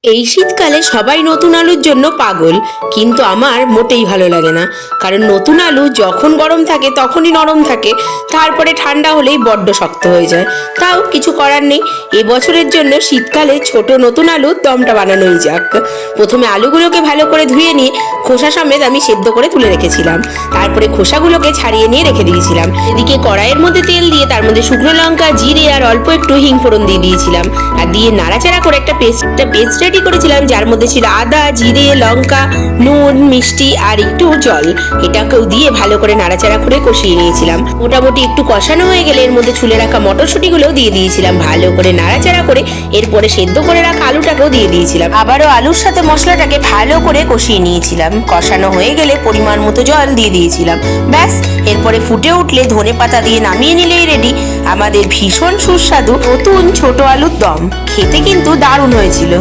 এই শীতকালে সবাই নতুন আলুর জন্য পাগল, কিন্তু আমার মোটেই ভালো লাগে না। কারণ নতুন আলু যখন গরম থাকে তখনই নরম থাকে, তারপরে ঠান্ডা হলেই বড্ড শক্ত হয়ে যায়। তাও কিছু করার নেই, এবছরের জন্য শীতকালে ছোট নতুন আলুর দমটা বানানোই যাক। প্রথমে আলুগুলোকে ভালো করে ধুয়ে নিয়ে খোসা সমেত আমি সেদ্ধ করে তুলে রেখেছিলাম। তারপরে খোসাগুলোকে ছাড়িয়ে নিয়ে রেখে দিয়েছিলাম। এদিকে কড়াইয়ের মধ্যে তেল দিয়ে তার মধ্যে শুকনো লঙ্কা, জিরে আর অল্প একটু হিং ফোড়ন দিয়ে দিয়েছিলাম। আর দিয়ে নাড়াচাড়া করে একটা পেস্ট রেডি করেছিলাম, যার মধ্যে ছিল আদা, জিরে, লঙ্কা, নুন, মিষ্টি আর একটু জল। এটাকেও দিয়ে ভালো করে নাড়াচাড়া করে কষিয়ে নিয়েছিলাম। মোটামুটি একটু কষানো হয়ে গেলে এর মধ্যে ছুলে রাখা মটরশুঁটিগুলোও দিয়ে দিয়েছিলাম। ভালো করে নাড়াচাড়া করে এরপরে সেদ্ধ করে রাখা আলুটাকেও দিয়ে দিয়েছিলাম। আবারও আলুর সাথে মশলাটাকে ভালো করে কষিয়ে নিয়েছিলাম। কষানো হয়ে গেলে পরিমাণ মতো জল দিয়ে দিয়েছিলাম। ব্যাস, এরপরে ফুটে উঠলে ধনেপাতা দিয়ে নামিয়ে নিলেই রেডি আমাদের ভীষণ সুস্বাদু নতুন ছোট আলুর দম। খেতে কিন্তু দারুণ হয়েছিল।